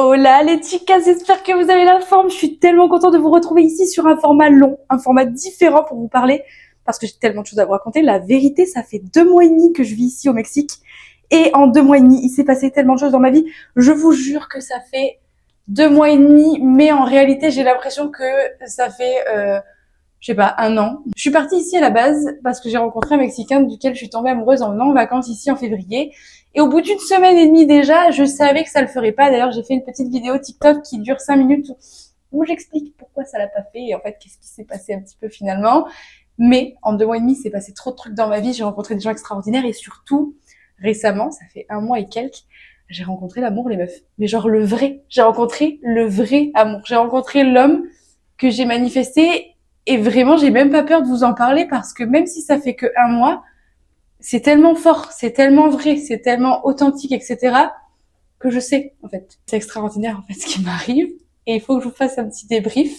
Hola les chicas, j'espère que vous avez la forme. Je suis tellement contente de vous retrouver ici sur un format long, un format différent pour vous parler, parce que j'ai tellement de choses à vous raconter. La vérité, ça fait 2 mois et demi que je vis ici au Mexique, et en 2 mois et demi, il s'est passé tellement de choses dans ma vie. Je vous jure que ça fait 2 mois et demi, mais en réalité, j'ai l'impression que ça fait, je sais pas, 1 an. Je suis partie ici à la base parce que j'ai rencontré un Mexicain duquel je suis tombée amoureuse en venant en vacances ici en février. Et au bout d'1 semaine et demie déjà, je savais que ça le ferait pas. D'ailleurs, j'ai fait une petite vidéo TikTok qui dure 5 minutes où j'explique pourquoi ça l'a pas fait et en fait, qu'est-ce qui s'est passé un petit peu finalement. Mais en 2 mois et demi, il s'est passé trop de trucs dans ma vie. J'ai rencontré des gens extraordinaires et surtout, récemment, ça fait 1 mois et quelques, j'ai rencontré l'amour, les meufs. Mais genre le vrai. J'ai rencontré le vrai amour. J'ai rencontré l'homme que j'ai manifesté et vraiment, j'ai même pas peur de vous en parler parce que même si ça fait que 1 mois, c'est tellement fort, c'est tellement vrai, c'est tellement authentique, etc. que je sais, en fait. C'est extraordinaire, en fait, ce qui m'arrive. Et il faut que je vous fasse un petit débrief.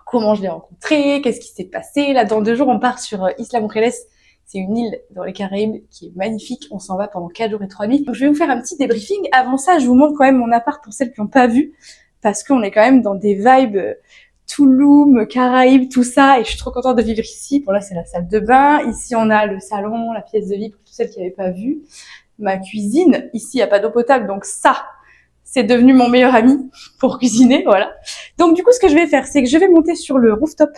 Comment je l'ai rencontré, qu'est-ce qui s'est passé. Là, dans 2 jours, on part sur Isla Mujeres. C'est une île dans les Caraïbes qui est magnifique. On s'en va pendant 4 jours et 3 nuits. Donc, je vais vous faire un petit débriefing. Avant ça, je vous montre quand même mon appart pour celles qui n'ont pas vu. Parce qu'on est quand même dans des vibes Tulum, Caraïbes, tout ça, et je suis trop contente de vivre ici. Bon là c'est la salle de bain, ici on a le salon, la pièce de vie pour toutes celles qui n'avaient pas vu, ma cuisine, ici il n'y a pas d'eau potable, donc ça, c'est devenu mon meilleur ami pour cuisiner, voilà. Donc du coup ce que je vais faire, c'est que je vais monter sur le rooftop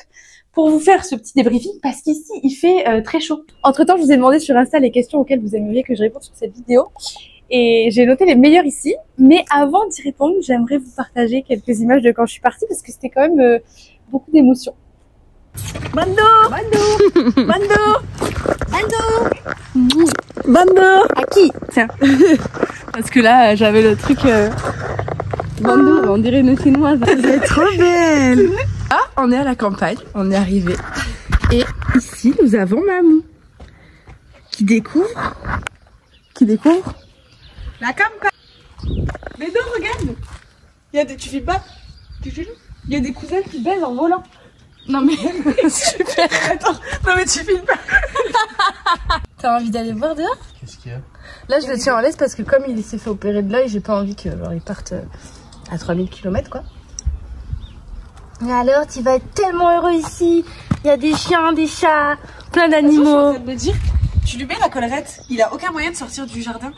pour vous faire ce petit débriefing, parce qu'ici il fait très chaud. Entre temps je vous ai demandé sur Insta les questions auxquelles vous aimeriez que je réponde sur cette vidéo, et j'ai noté les meilleurs ici, mais avant d'y répondre, j'aimerais vous partager quelques images de quand je suis partie parce que c'était quand même beaucoup d'émotions. Bando! Bando! Bando! Bando! Bando! À qui? Tiens. Parce que là, j'avais le truc... Bando, on dirait une chinoise. Vous êtes trop belle! Ah, on est à la campagne, on est arrivé. Et ici, nous avons Mamou qui découvre... La campagne. Mais non, regarde. Il y a des... Tu filmes pas? Tu filmes? Il y a des cousins qui baisent en volant. Non mais... Super. Attends. Non mais tu filmes pas. T'as envie d'aller voir dehors? Qu'est-ce qu'il y a? Là, je le tiens en laisse parce que comme il s'est fait opérer de l'œil, j'ai pas envie que genre, il parte à 3000 km quoi. Et alors, tu vas être tellement heureux ici. Il y a des chiens, des chats, plein d'animaux. Je suis en train de me dire, tu lui mets la collerette, il a aucun moyen de sortir du jardin.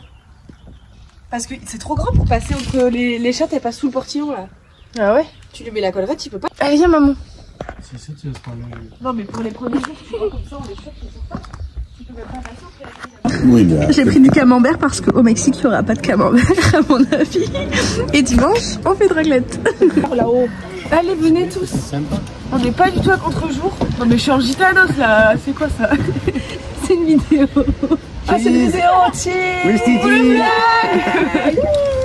Parce que c'est trop grand pour passer entre les chats, elle passe sous le portillon là. Ah ouais? Tu lui mets la collerette, tu peux pas. Allez viens maman. C'est ça, tu vas se parler. Non mais pour les premiers jours, tu vois, comme ça on les chope, ils sont pas. Tu peux même pas passer. Oui, bah. J'ai pris du camembert parce qu'au Mexique il n'y aura pas de camembert à mon avis. Et dimanche, on fait de raclette. Là-haut. Allez venez tous. Sympa. On n'est pas du tout à contre-jour. Non mais je suis en gitanos là, c'est quoi ça? C'est une vidéo. Ah c'est une vidéo, Oui, Stiti.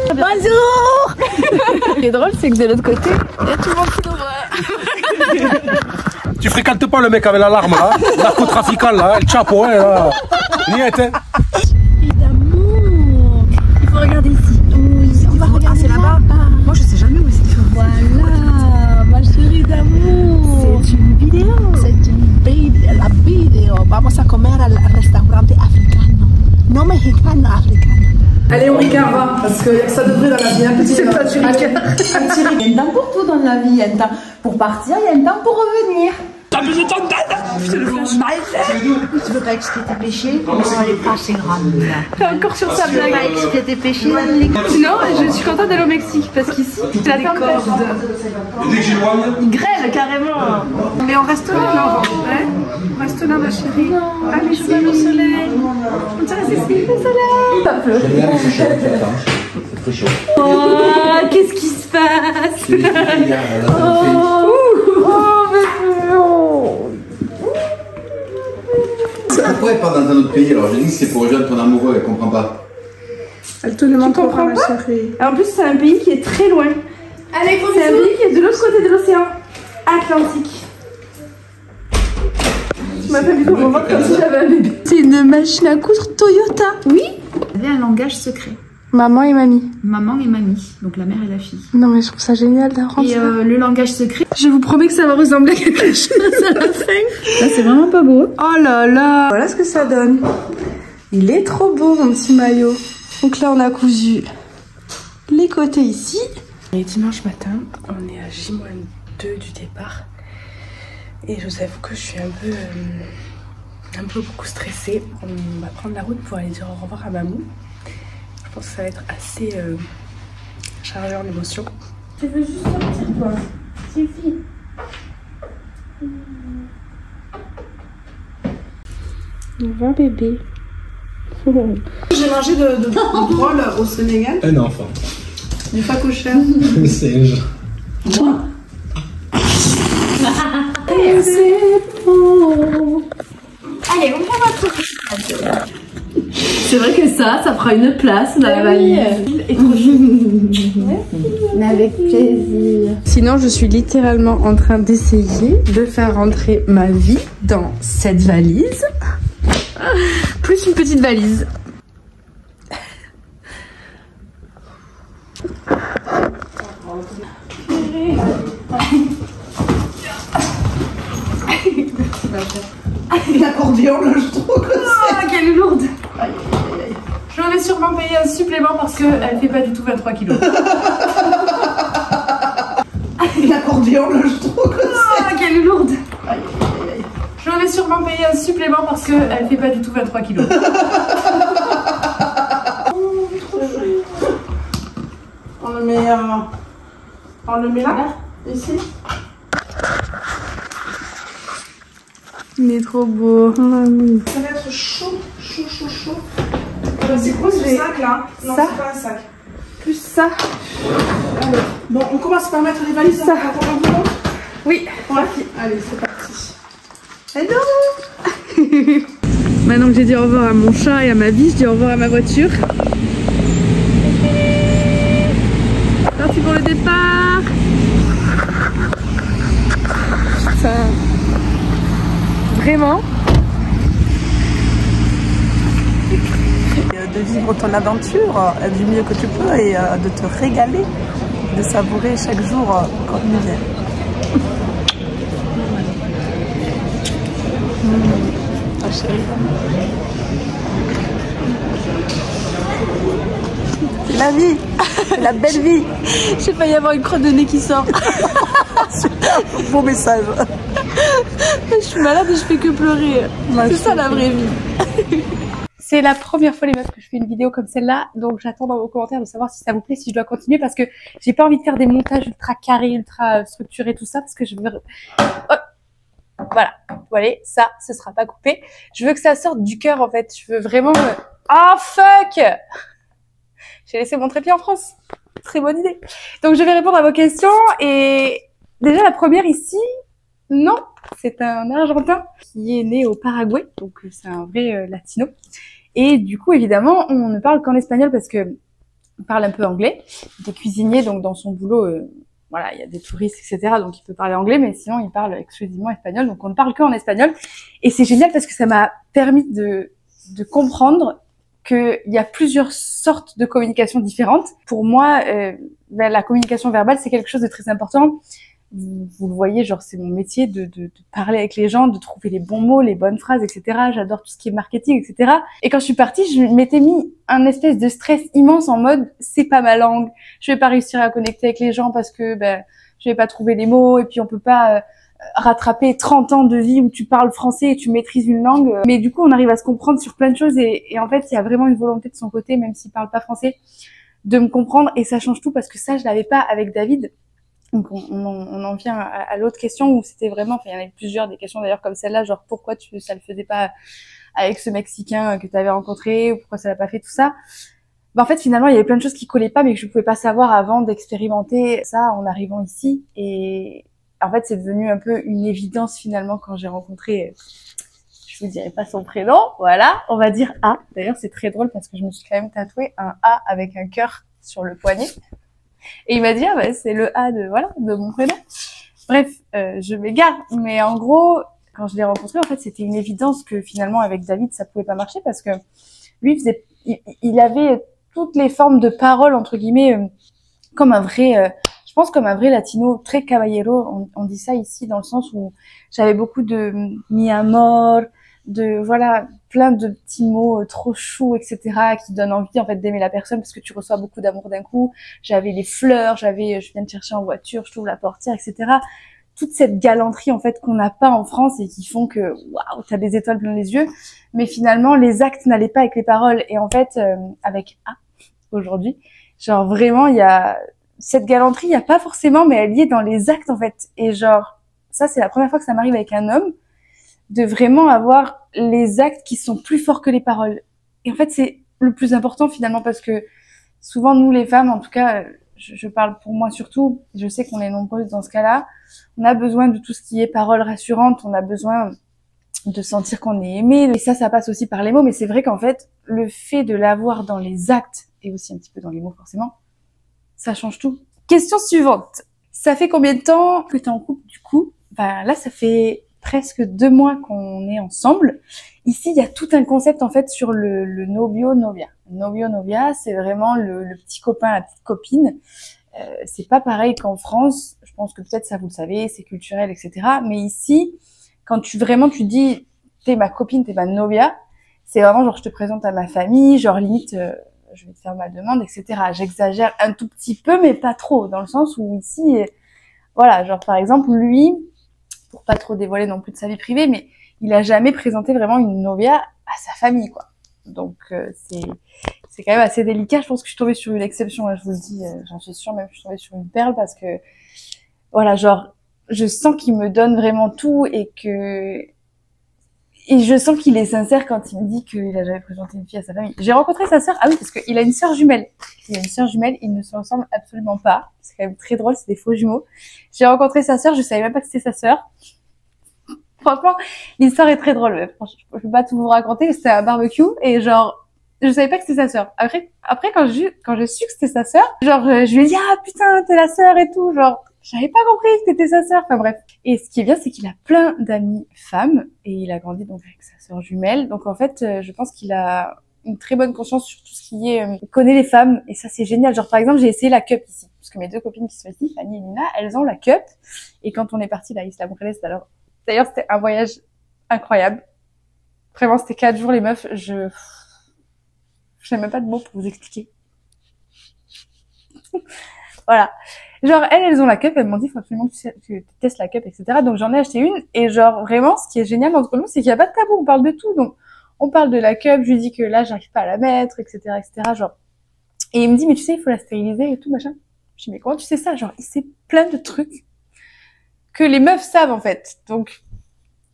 Bonjour. Ce qui est drôle c'est que de l'autre côté, il y a tout le monde qui nous voit. Tu fréquentes pas le mec avec l'alarme là, narcotrafiquant là, le chapeau hein, là. Niet, hein. D'amour. Il faut regarder ici. Oui, on va regarder. Ah, c'est là-bas. Moi je sais jamais où c'est. Voilà, ma chérie d'amour. C'est une vidéo. C'est une la vidéo. Vamos a comer al restaurante africano. No mexicano, africano. Allez, on ricard, va, parce que ça devrait dans la vie. Un petit peu, tu ricard. Il y a un temps pour tout dans la vie. Il y a un temps pour partir, il y a un temps pour revenir. T'as besoin de temps d'aide? Tu veux pas expier tes péchés? Non, elle est pas assez grande. T'es encore sur sa blague. Tu veux pas expier tes péchés? Sinon, je suis contente d'aller au Mexique, parce qu'ici, c'est la tempête. Il grêle carrément. Mais on reste là, non? Ouais. On reste là, ma chérie. Allez, je vais au soleil. On dirait Cécile, le soleil. T'as pleuré. C'est très chaud. Oh, qu'est-ce qui se passe? Pourquoi elle part dans un autre pays? Alors j'ai dit que c'est pour rejoindre ton amoureux, elle comprend pas. Elle te demande pas, ma chérie. En plus, c'est un pays qui est très loin. Allez, c'est un pays qui est de l'autre côté de l'océan Atlantique. Tu m'as fait bisous au ventre comme si j'avais un bébé. C'est une machine à coudre Toyota. Oui. Il y avait un langage secret. Maman et mamie. Maman et mamie, donc la mère et la fille. Non mais je trouve ça génial d'apprendre Et ça. le langage secret. Je vous promets que ça va ressembler à quelque chose à la fin. Là c'est vraiment pas beau. Oh là là. Voilà ce que ça donne. Il est trop beau mon petit maillot. Donc là on a cousu les côtés ici. On est dimanche matin, on est à J-2 du départ. Et je vous avoue que je suis un peu beaucoup stressée. On va prendre la route pour aller dire au revoir à Mamou. Je pense que ça va être assez chargé en émotions. Tu veux juste sortir toi, suffit. Bon bébé. J'ai mangé de drôle au Sénégal. Un enfant. Du facochère. Un singe. Moi. Allez, on prend votre truc. C'est vrai que ça prend une place dans la valise. Et trop mais avec plaisir. Sinon, je suis littéralement en train d'essayer de faire rentrer ma vie dans cette valise. Plus une petite valise. L'accordéon là, je trouve que c'est... qu'elle est lourde. Je vais sûrement payer un supplément parce qu'elle fait pas du tout 23 kilos. L'accordéon là, je trouve que c'est... qu'elle est lourde. Je vais sûrement payer un supplément parce qu'elle fait pas du tout 23 kilos. On le met là, ici. Il est trop beau. Ça va être chaud. C'est quoi ce sac là? Non, ça, c'est pas un sac. plus ça. Allez. Bon, on commence par mettre les valises. Ça. Hein, Oui. ouais. Allez, c'est parti. Hello. Maintenant que j'ai dit au revoir à mon chat et à ma vie, je dis au revoir à ma voiture. Parti pour le départ. Putain. Vraiment. De vivre ton aventure du mieux que tu peux et de te régaler, de savourer chaque jour comme il vient. Ah chérie. C'est la vie, c'est la belle vie. J'ai failli avoir une crotte de nez qui sort. Super beau message. Je suis malade et je fais que pleurer. C'est ça la vraie vie. C'est la première fois les meufs que je fais une vidéo comme celle-là, donc j'attends dans vos commentaires de savoir si ça vous plaît, si je dois continuer, parce que j'ai pas envie de faire des montages ultra carrés, ultra structurés, tout ça, parce que je veux... Oh. Voilà, voilà, ça, ce sera pas coupé. Je veux que ça sorte du cœur en fait, je veux vraiment... Ah fuck! J'ai laissé mon trépied en France. Très bonne idée. Donc je vais répondre à vos questions, et déjà la première ici, non, c'est un Argentin qui est né au Paraguay, donc c'est un vrai latino. Et du coup, évidemment, on ne parle qu'en espagnol parce que on parle un peu anglais. Il est cuisinier, donc dans son boulot, voilà, il y a des touristes, etc. Donc il peut parler anglais, mais sinon il parle exclusivement espagnol. Donc on ne parle qu'en espagnol. Et c'est génial parce que ça m'a permis de comprendre qu'il y a plusieurs sortes de communication différentes. Pour moi, la communication verbale, c'est quelque chose de très important. Vous le voyez, genre c'est mon métier de parler avec les gens, de trouver les bons mots, les bonnes phrases, etc. J'adore tout ce qui est marketing, etc. Et quand je suis partie, je m'étais mis un espèce de stress immense en mode c'est pas ma langue, je vais pas réussir à connecter avec les gens parce que je vais pas trouver les mots, et puis on peut pas rattraper 30 ans de vie où tu parles français et tu maîtrises une langue. Mais du coup, on arrive à se comprendre sur plein de choses, et en fait, il y a vraiment une volonté de son côté, même s'il parle pas français, de me comprendre, et ça change tout parce que ça, je l'avais pas avec David. Donc on en vient à l'autre question où c'était vraiment, enfin il y en avait plusieurs, des questions d'ailleurs comme celle-là, genre pourquoi ça le faisait pas avec ce Mexicain que tu avais rencontré, ou pourquoi ça l'a pas fait, tout ça. En fait finalement il y avait plein de choses qui collaient pas mais que je pouvais pas savoir avant d'expérimenter ça en arrivant ici, et en fait c'est devenu un peu une évidence finalement quand j'ai rencontré, je vous dirai pas son prénom, voilà, on va dire A. D'ailleurs c'est très drôle parce que je me suis quand même tatoué un A avec un cœur sur le poignet. Et il m'a dit, ah bah, c'est le A de mon prénom. Bref, je m'égare. Mais en gros, quand je l'ai rencontré, en fait, c'était une évidence que finalement, avec David, ça pouvait pas marcher parce que lui, il avait toutes les formes de paroles, entre guillemets, comme un vrai, je pense comme un vrai latino, très caballero. On dit ça ici dans le sens où j'avais beaucoup de mi amor, voilà, plein de petits mots trop choux, etc., qui donnent envie, en fait, d'aimer la personne parce que tu reçois beaucoup d'amour d'un coup. J'avais les fleurs, je viens te chercher en voiture, je t'ouvre la portière, etc. Toute cette galanterie, en fait, qu'on n'a pas en France et qui font que, waouh, t'as des étoiles plein les yeux. Mais finalement, les actes n'allaient pas avec les paroles. Et en fait, avec A, aujourd'hui, genre vraiment, il y a cette galanterie, il y a pas forcément, mais elle y est dans les actes, en fait. Et genre, ça, c'est la première fois que ça m'arrive avec un homme, de vraiment avoir les actes qui sont plus forts que les paroles. Et en fait, c'est le plus important finalement parce que souvent, nous les femmes, en tout cas, je parle pour moi surtout, je sais qu'on est nombreuses dans ce cas-là, on a besoin de tout ce qui est paroles rassurantes, on a besoin de sentir qu'on est aimé, et ça passe aussi par les mots, mais c'est vrai qu'en fait, le fait de l'avoir dans les actes, et aussi un petit peu dans les mots forcément, ça change tout. Question suivante. Ça fait combien de temps que t'es en couple du coup? Ben là, ça fait presque 2 mois qu'on est ensemble. Ici, il y a tout un concept en fait sur le novio-novia. Novio-novia, c'est vraiment le petit copain, la petite copine. C'est pas pareil qu'en France. Je pense que peut-être ça vous le savez, c'est culturel, etc. Mais ici, quand tu dis t'es ma copine, t'es ma novia, c'est vraiment genre je te présente à ma famille, genre limite je vais te faire ma demande, etc. J'exagère un tout petit peu, mais pas trop, dans le sens où ici, voilà, genre par exemple lui, pour pas trop dévoiler non plus de sa vie privée, mais il a jamais présenté vraiment une novia à sa famille, quoi. Donc c'est quand même assez délicat. Je pense que je suis tombée sur une exception, là, je vous le dis, j'en suis sûre, même je suis tombée sur une perle parce que voilà, genre je sens qu'il me donne vraiment tout et je sens qu'il est sincère quand il me dit qu'il a jamais présenté une fille à sa famille. J'ai rencontré sa sœur, ah oui, parce qu'il a une sœur jumelle. Il a une sœur jumelle, ils ne se ressemblent absolument pas. C'est quand même très drôle, c'est des faux jumeaux. J'ai rencontré sa sœur, je savais même pas que c'était sa sœur. Franchement, l'histoire est très drôle. Mais franchement, je peux pas tout vous raconter, c'était un barbecue et genre, je savais pas que c'était sa sœur. Après quand j'ai su que c'était sa sœur, genre, je lui ai dit, ah putain, t'es la sœur et tout, genre, j'avais pas compris que t'étais sa sœur. Enfin bref. Et ce qui est bien, c'est qu'il a plein d'amis femmes et il a grandi donc avec sa sœur jumelle. Donc en fait, je pense qu'il a une très bonne conscience sur tout ce qui est, il connaît les femmes et ça c'est génial. Genre par exemple, j'ai essayé la cup ici parce que mes 2 copines qui sont ici, Fanny et Nina, elles ont la cup. Et quand on est parti à Isla Morales, d'ailleurs c'était un voyage incroyable. Vraiment, c'était 4 jours les meufs. Je n'ai même pas de mots pour vous expliquer. Voilà. Genre, elles ont la cup, elles m'ont dit, faut absolument que tu testes la cup, etc. Donc, j'en ai acheté une. Et genre, vraiment, ce qui est génial entre nous, c'est qu'il n'y a pas de tabou, on parle de tout. Donc, on parle de la cup, je lui dis que là, j'arrive pas à la mettre, etc., etc. Genre. Et il me dit, mais tu sais, il faut la stériliser et tout, machin. Je dis, mais comment tu sais ça? Genre, il sait plein de trucs que les meufs savent, en fait. Donc,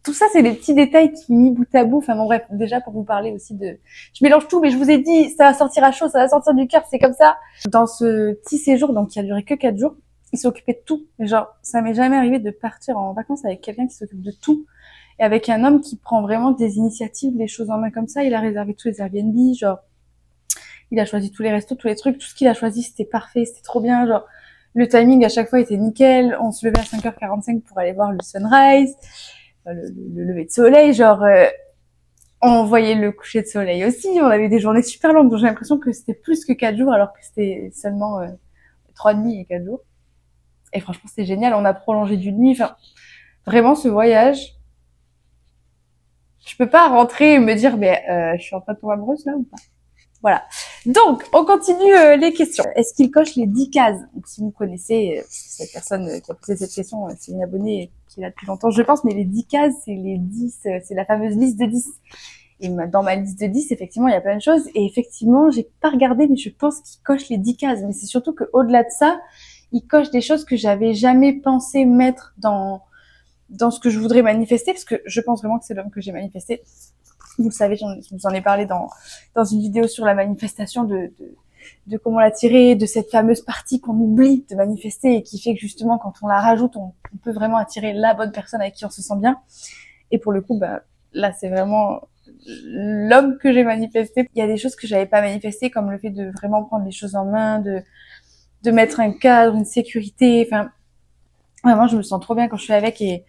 tout ça, c'est des petits détails qui mis bout à bout. Enfin bon, bref, déjà pour vous parler aussi de... Je mélange tout, mais je vous ai dit, ça va sortir à chaud, ça va sortir du cœur, c'est comme ça. Dans ce petit séjour, donc qui a duré que 4 jours, il s'est occupé de tout. Mais genre, ça m'est jamais arrivé de partir en vacances avec quelqu'un qui s'occupe de tout. Et avec un homme qui prend vraiment des initiatives, les choses en main comme ça. Il a réservé tous les Airbnb, genre... Il a choisi tous les restos, tous les trucs. Tout ce qu'il a choisi, c'était parfait, c'était trop bien, genre... Le timing à chaque fois était nickel. On se levait à 5h45 pour aller voir le sunrise. Le lever de soleil, genre on voyait le coucher de soleil aussi, on avait des journées super longues, donc j'ai l'impression que c'était plus que 4 jours alors que c'était seulement 3,5 et 4 jours. Et franchement c'était génial, on a prolongé d'une nuit, enfin vraiment ce voyage, je peux pas rentrer et me dire mais je suis en train de tomber amoureuse là ou pas. Voilà. Donc, on continue les questions. Est-ce qu'il coche les 10 cases? Donc, si vous connaissez cette personne qui a posé cette question, c'est une abonnée qui est là depuis longtemps, je pense, mais les 10 cases, c'est les 10, c'est la fameuse liste de 10. Et dans ma liste de 10, effectivement, il y a plein de choses. Et effectivement, j'ai pas regardé, mais je pense qu'il coche les 10 cases. Mais c'est surtout qu'au-delà de ça, il coche des choses que j'avais jamais pensé mettre dans ce que je voudrais manifester, parce que je pense vraiment que c'est l'homme que j'ai manifesté. Vous le savez, je vous en ai parlé dans une vidéo sur la manifestation de comment l'attirer, de cette fameuse partie qu'on oublie de manifester et qui fait que justement, quand on la rajoute, on peut vraiment attirer la bonne personne avec qui on se sent bien. Et pour le coup, bah, là, c'est vraiment l'homme que j'ai manifesté. Il y a des choses que j'avais pas manifestées, comme le fait de vraiment prendre les choses en main, de mettre un cadre, une sécurité. Enfin, vraiment, je me sens trop bien quand je suis avec et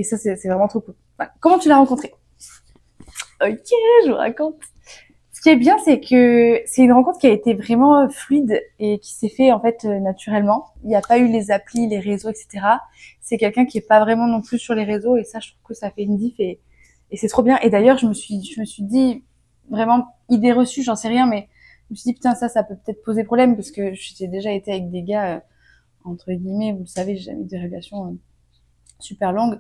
ça, c'est vraiment trop cool. Enfin, comment tu l'as rencontré? Ok, je vous raconte. Ce qui est bien, c'est que c'est une rencontre qui a été vraiment fluide et qui s'est fait en fait naturellement. Il n'y a pas eu les applis, les réseaux, etc. C'est quelqu'un qui est pas vraiment non plus sur les réseaux et ça, je trouve que ça fait une diff et Et c'est trop bien. Et d'ailleurs, je me suis dit, vraiment, idée reçue, j'en sais rien, mais je me suis dit, putain, ça peut peut-être poser problème, parce que j'ai déjà été avec des gars, entre guillemets, vous le savez, j'ai jamais eu des relations super longues,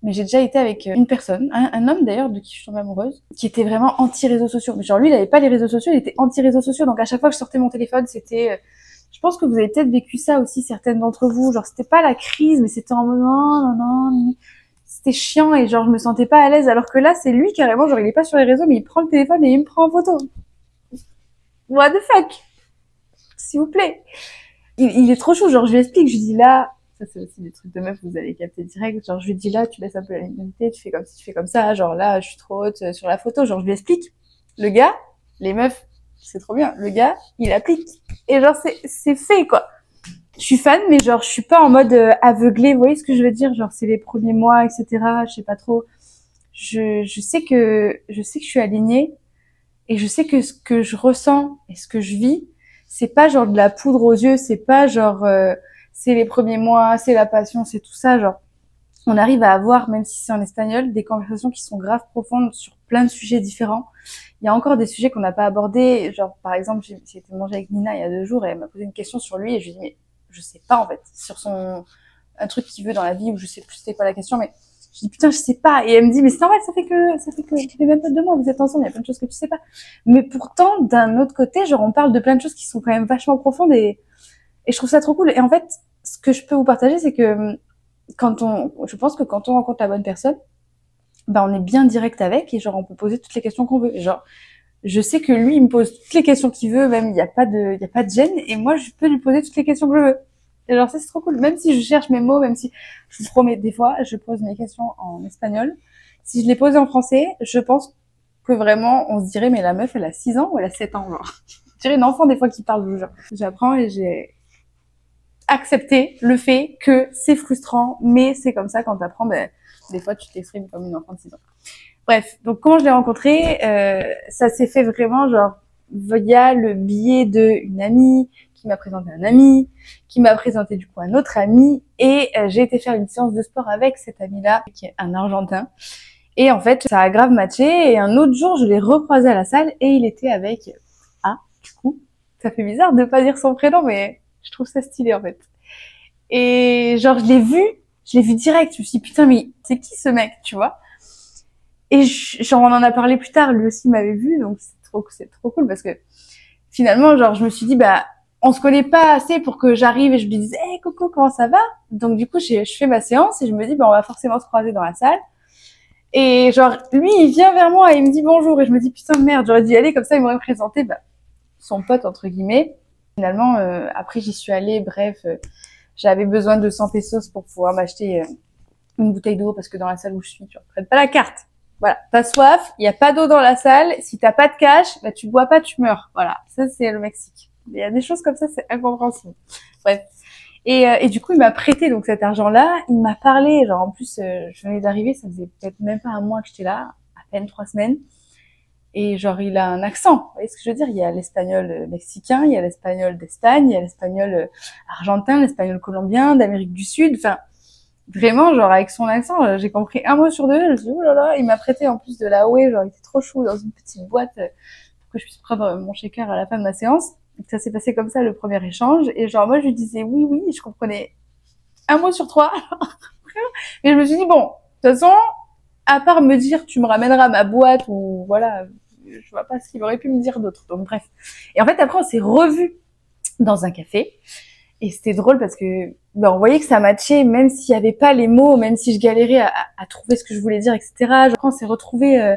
mais j'ai déjà été avec une personne, un homme d'ailleurs, de qui je suis tombée amoureuse, qui était vraiment anti-réseaux sociaux. Mais genre, lui, il avait pas les réseaux sociaux, il était anti-réseaux sociaux, donc à chaque fois que je sortais mon téléphone, c'était... je pense que vous avez peut-être vécu ça aussi, certaines d'entre vous, genre, c'était pas la crise, mais c'était en mode, non, c'était chiant, et genre, je me sentais pas à l'aise, alors que là, c'est lui, carrément, genre, il est pas sur les réseaux, mais il prend le téléphone et il me prend en photo. What the fuck? S'il vous plaît. Il est trop chaud, genre, je lui explique, je lui dis là, ça c'est aussi des trucs de meuf, vous allez capter direct, genre, je lui dis là, tu laisses un peu la luminosité, tu fais comme si tu fais comme ça, genre là, je suis trop haute sur la photo, genre, je lui explique. Le gars, les meufs, c'est trop bien, le gars, il applique. Et genre, c'est fait, quoi. Je suis fan, mais genre, je suis pas en mode aveuglée, vous voyez ce que je veux dire? Genre, c'est les premiers mois, etc., je sais pas trop. Je sais que je suis alignée, et je sais que ce que je ressens et ce que je vis, c'est pas genre de la poudre aux yeux, c'est pas genre c'est les premiers mois, c'est la passion, c'est tout ça, genre on arrive à avoir, même si c'est en espagnol, des conversations qui sont grave profondes sur plein de sujets différents. Il y a encore des sujets qu'on n'a pas abordés, genre par exemple j'ai été manger avec Nina il y a 2 jours et elle m'a posé une question sur lui et je lui ai dit mais je sais pas en fait, sur un truc qu'il veut dans la vie ou je sais plus c'était quoi la question, mais je dis putain je sais pas, et elle me dit mais c'est normal, ça fait même pas 2 mois, vous êtes ensemble, il y a plein de choses que tu sais pas. Mais pourtant d'un autre côté, genre on parle de plein de choses qui sont quand même vachement profondes et je trouve ça trop cool. Et en fait, ce que je peux vous partager, c'est que je pense que quand on rencontre la bonne personne, bah on est bien direct avec et genre on peut poser toutes les questions qu'on veut. Et genre je sais que lui il me pose toutes les questions qu'il veut, même il y a pas de gêne, et moi je peux lui poser toutes les questions que je veux. Et genre ça c'est trop cool, même si je cherche mes mots, même si je vous promets des fois je pose mes questions en espagnol, si je les posais en français, je pense que vraiment on se dirait mais la meuf elle a 6 ans ou elle a 7 ans, genre. Je dirais une enfant des fois qui parle, genre. J'apprends et j'ai accepté le fait que c'est frustrant, mais c'est comme ça quand t'apprends, ben des fois tu t'exprimes comme une enfant de 6 ans. Bref, donc comment je l'ai rencontré, ça s'est fait vraiment genre via le biais d'une amie qui m'a présenté un ami, qui m'a présenté du coup un autre ami, et j'ai été faire une séance de sport avec cet ami-là, qui est un Argentin. Et en fait, ça a grave matché, et un autre jour, je l'ai recroisé à la salle, et il était avec du coup, ça fait bizarre de pas dire son prénom, mais je trouve ça stylé en fait. Et genre, je l'ai vu direct, je me suis dit putain, mais c'est qui ce mec, tu vois? Et genre, on en a parlé plus tard, lui aussi m'avait vu, donc c'est trop cool, parce que finalement, genre, je me suis dit, bah, on se connaît pas assez pour que j'arrive et je lui dise, hey, Coco, comment ça va? Donc, du coup, je fais ma séance et je me dis, bah, on va forcément se croiser dans la salle. Et genre, lui, il vient vers moi et il me dit bonjour, et je me dis, putain, merde, j'aurais dû y aller, comme ça, il m'aurait présenté, bah, son pote, entre guillemets. Finalement, après, j'y suis allée, bref, j'avais besoin de 100 pesos pour pouvoir m'acheter une bouteille d'eau, parce que dans la salle où je suis, tu prends pas la carte. Voilà, t'as soif, il y a pas d'eau dans la salle, si t'as pas de cash, bah tu bois pas, tu meurs. Voilà, ça c'est le Mexique. Il y a des choses comme ça, c'est incompréhensible. Bref. Et du coup, il m'a prêté donc cet argent-là, il m'a parlé, genre en plus, je venais d'arriver, ça faisait peut-être même pas un mois que j'étais là, à peine 3 semaines. Et genre, il a un accent, vous voyez ce que je veux dire? Il y a l'espagnol mexicain, il y a l'espagnol d'Espagne, il y a l'espagnol argentin, l'espagnol colombien, d'Amérique du Sud, enfin... Vraiment, genre, avec son accent, j'ai compris un mot sur 2, je me suis dit, oh là là, il m'a prêté en plus de la Huawei, genre, il était trop chou dans une petite boîte pour que je puisse prendre mon shaker à la fin de ma séance. Donc, ça s'est passé comme ça, le premier échange, et genre, moi, je lui disais oui, je comprenais un mot sur 3. Et je me suis dit, bon, de toute façon, à part me dire, tu me ramèneras ma boîte, ou voilà, je vois pas ce qu'il aurait pu me dire d'autre. Donc, bref. Et en fait, après, on s'est revus dans un café. Et c'était drôle parce que ben, on voyait que ça matchait, même s'il y avait pas les mots, même si je galérais à trouver ce que je voulais dire, etc. Genre, on s'est retrouvés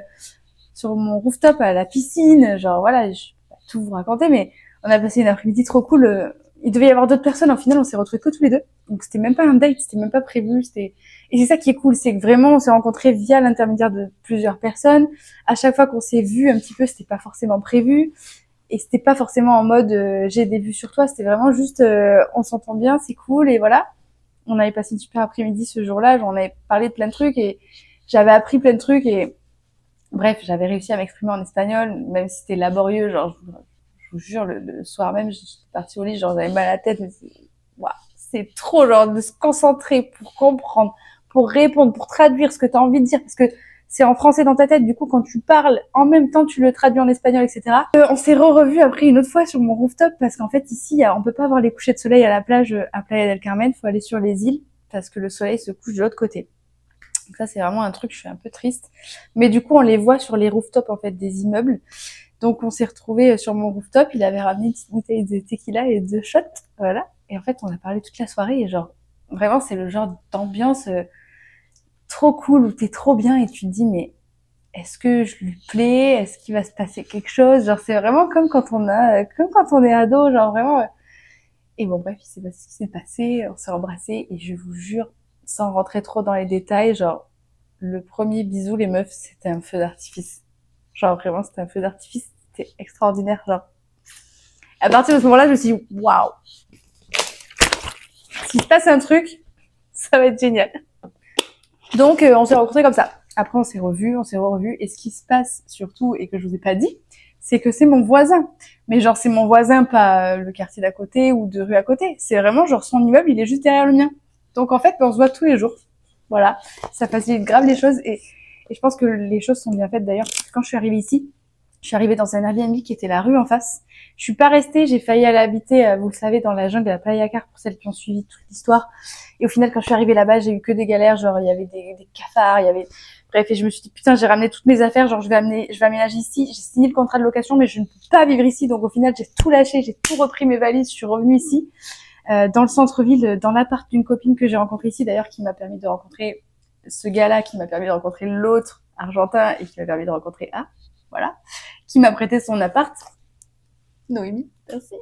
sur mon rooftop à la piscine, genre voilà, je vais pas tout vous raconter, mais on a passé une après-midi trop cool. Il devait y avoir d'autres personnes, en final on s'est retrouvés que tous les deux, donc c'était même pas un date, c'était même pas prévu, et c'est ça qui est cool, c'est que vraiment on s'est rencontrés via l'intermédiaire de plusieurs personnes. À chaque fois qu'on s'est vu un petit peu, c'était pas forcément prévu. Et c'était pas forcément en mode j'ai des vues sur toi, c'était vraiment juste on s'entend bien, c'est cool, et voilà. On avait passé une super après-midi ce jour-là, on avait parlé de plein de trucs et j'avais appris plein de trucs, et bref, j'avais réussi à m'exprimer en espagnol, même si c'était laborieux, genre je vous jure, le soir même, j'étais partie au lit, genre j'avais mal à la tête, mais c'est trop, genre de se concentrer pour comprendre, pour répondre, pour traduire ce que t'as envie de dire, parce que c'est en français dans ta tête, du coup quand tu parles, en même temps tu le traduis en espagnol, etc. On s'est revu après une autre fois sur mon rooftop, parce qu'en fait ici, on peut pas voir les couchers de soleil à la plage, à Playa del Carmen, faut aller sur les îles, parce que le soleil se couche de l'autre côté. Donc ça c'est vraiment un truc, je suis un peu triste. Mais du coup on les voit sur les rooftops en fait des immeubles. Donc on s'est retrouvés sur mon rooftop, il avait ramené une petite bouteille de tequila et 2 shots, voilà. Et en fait on a parlé toute la soirée et genre, vraiment c'est le genre d'ambiance trop cool où t'es trop bien et tu te dis mais est-ce que je lui plais, est-ce qu'il va se passer quelque chose, genre c'est vraiment comme quand on est ado, genre vraiment. Et bon bref, il s'est passé ce qui s'est passé, on s'est embrassés et je vous jure, sans rentrer trop dans les détails, genre le premier bisou les meufs c'était un feu d'artifice, genre vraiment c'était un feu d'artifice, c'était extraordinaire, genre à partir de ce moment-là je me suis dit waouh, s'il se passe un truc ça va être génial. Donc on s'est rencontrés comme ça. Après on s'est revus, et ce qui se passe surtout et que je vous ai pas dit, c'est que c'est mon voisin. Mais genre c'est mon voisin, pas le quartier d'à côté ou de rue à côté. C'est vraiment genre son immeuble, il est juste derrière le mien. Donc en fait on se voit tous les jours. Voilà, ça facilite grave les choses et je pense que les choses sont bien faites d'ailleurs. Quand je suis arrivée ici, je suis arrivée dans un Airbnb qui était la rue en face. Je suis pas restée, j'ai failli aller habiter, vous le savez, dans la jungle de la Playa Car pour celles qui ont suivi toute l'histoire. Et au final, quand je suis arrivée là-bas, j'ai eu que des galères, genre il y avait des cafards, il y avait, bref, et je me suis dit putain, j'ai ramené toutes mes affaires, genre je vais aménager ici. J'ai signé le contrat de location, mais je ne peux pas vivre ici, donc au final, j'ai tout lâché, j'ai tout repris mes valises, je suis revenue ici, dans le centre-ville, dans l'appart d'une copine que j'ai rencontrée ici, d'ailleurs, qui m'a permis de rencontrer ce gars-là, qui m'a permis de rencontrer l'autre argentin et qui m'a permis de rencontrer voilà, qui m'a prêté son appart. Noémie, merci.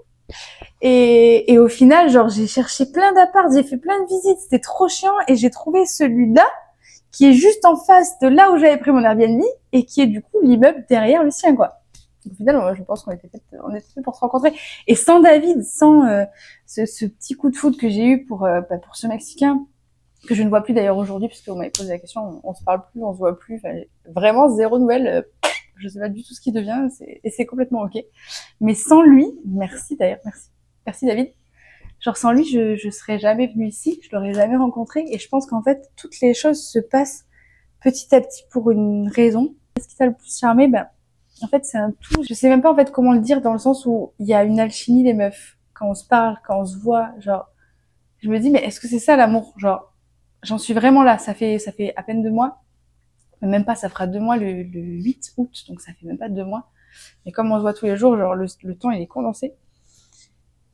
Et au final, genre, j'ai cherché plein d'apparts, j'ai fait plein de visites, c'était trop chiant, et j'ai trouvé celui-là, qui est juste en face de là où j'avais pris mon Airbnb, et qui est du coup l'immeuble derrière le sien, quoi. Au final, moi, je pense qu'on était fait pour se rencontrer. Et sans David, sans ce petit coup de foudre que j'ai eu pour ce Mexicain, que je ne vois plus d'ailleurs aujourd'hui, puisque vous m'avez posé la question, on se parle plus, on se voit plus, vraiment zéro nouvelle. Je sais pas du tout ce qu'il devient, et c'est complètement ok. Mais sans lui, merci d'ailleurs, merci David. Genre sans lui, je serais jamais venue ici, je l'aurais jamais rencontré, et je pense qu'en fait toutes les choses se passent petit à petit pour une raison. Ce qui t'a le plus charmé, en fait c'est un tout. Je sais même pas en fait comment le dire, dans le sens où il y a une alchimie les meufs quand on se parle, quand on se voit, genre je me dis mais est-ce que c'est ça l'amour, genre j'en suis vraiment là. Ça fait à peine 2 mois. Même pas, ça fera 2 mois le 8 août, donc ça fait même pas 2 mois. Mais comme on se voit tous les jours, genre le temps il est condensé.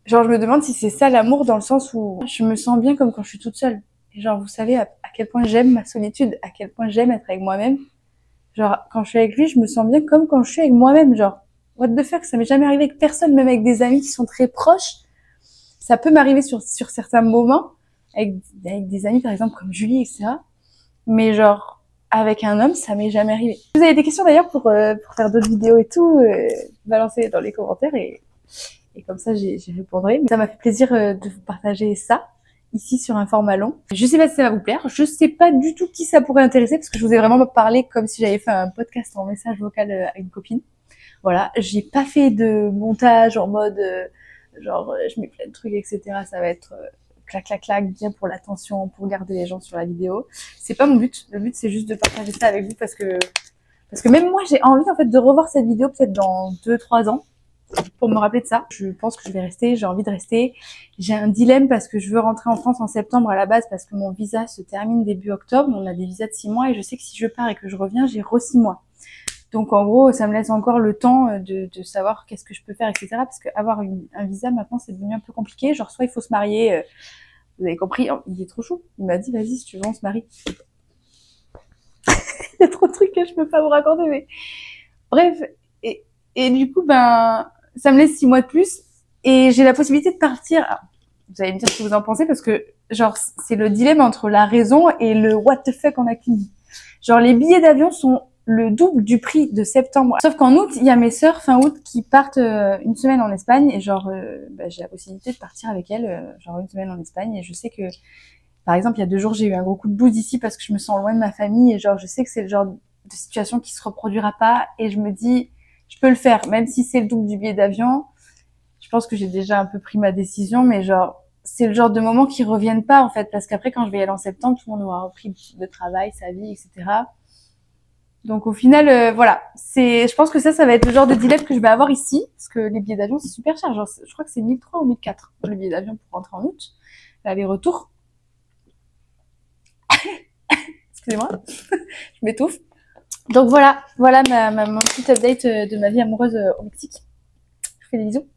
Genre je me demande si c'est ça l'amour, dans le sens où je me sens bien comme quand je suis toute seule. Et genre vous savez à quel point j'aime ma solitude, à quel point j'aime être avec moi-même. Genre quand je suis avec lui, je me sens bien comme quand je suis avec moi-même. Genre what the fuck, ça m'est jamais arrivé avec personne, même avec des amis qui sont très proches. Ça peut m'arriver sur certains moments, avec des amis par exemple comme Julie, etc. Mais genre avec un homme, ça m'est jamais arrivé. Si vous avez des questions d'ailleurs pour faire d'autres vidéos et tout, balancez dans les commentaires et comme ça j'y répondrai. Mais ça m'a fait plaisir de vous partager ça ici sur un format long. Je sais pas si ça va vous plaire, je sais pas du tout qui ça pourrait intéresser, parce que je vous ai vraiment parlé comme si j'avais fait un podcast en message vocal à une copine. Voilà, j'ai pas fait de montage en mode genre je mets plein de trucs, etc. Ça va être clac clac clac, bien pour l'attention, pour garder les gens sur la vidéo. C'est pas mon but. Le but c'est juste de partager ça avec vous, parce que même moi j'ai envie en fait de revoir cette vidéo peut-être dans 2-3 ans pour me rappeler de ça. Je pense que je vais rester, j'ai envie de rester. J'ai un dilemme parce que je veux rentrer en France en septembre à la base, parce que mon visa se termine début octobre. On a des visas de 6 mois et je sais que si je pars et que je reviens, j'ai 6 mois. Donc en gros, ça me laisse encore le temps de savoir qu'est-ce que je peux faire, etc. Parce que avoir un visa maintenant, c'est devenu un peu compliqué. Genre soit il faut se marier, vous avez compris, il est trop chaud. Il m'a dit vas-y si tu veux on se marie. Il y a trop de trucs que je peux pas vous raconter, mais bref. Et du coup ça me laisse 6 mois de plus et j'ai la possibilité de partir. Alors, vous allez me dire ce que vous en pensez, parce que genre c'est le dilemme entre la raison et le what the fuck on a qu'une vie. Genre les billets d'avion sont le double du prix de septembre. Sauf qu'en août, il y a mes sœurs fin août qui partent une semaine en Espagne, et genre j'ai la possibilité de partir avec elles genre une semaine en Espagne, et je sais que par exemple il y a 2 jours j'ai eu un gros coup de blues ici parce que je me sens loin de ma famille, et genre je sais que c'est le genre de situation qui se reproduira pas, et je me dis je peux le faire même si c'est le double du billet d'avion. Je pense que j'ai déjà un peu pris ma décision, mais genre c'est le genre de moments qui reviennent pas en fait, parce qu'après quand je vais y aller en septembre, tout le monde aura repris le travail, sa vie, etc. Donc au final, voilà, je pense que ça va être le genre de dilemme que je vais avoir ici, parce que les billets d'avion c'est super cher, genre, je crois que c'est 1003 ou 1004 le billet d'avion pour rentrer en août, l'aller-retour. Excusez-moi, je m'étouffe. Donc voilà, mon petit update de ma vie amoureuse au Mexique. Je vous fais des bisous.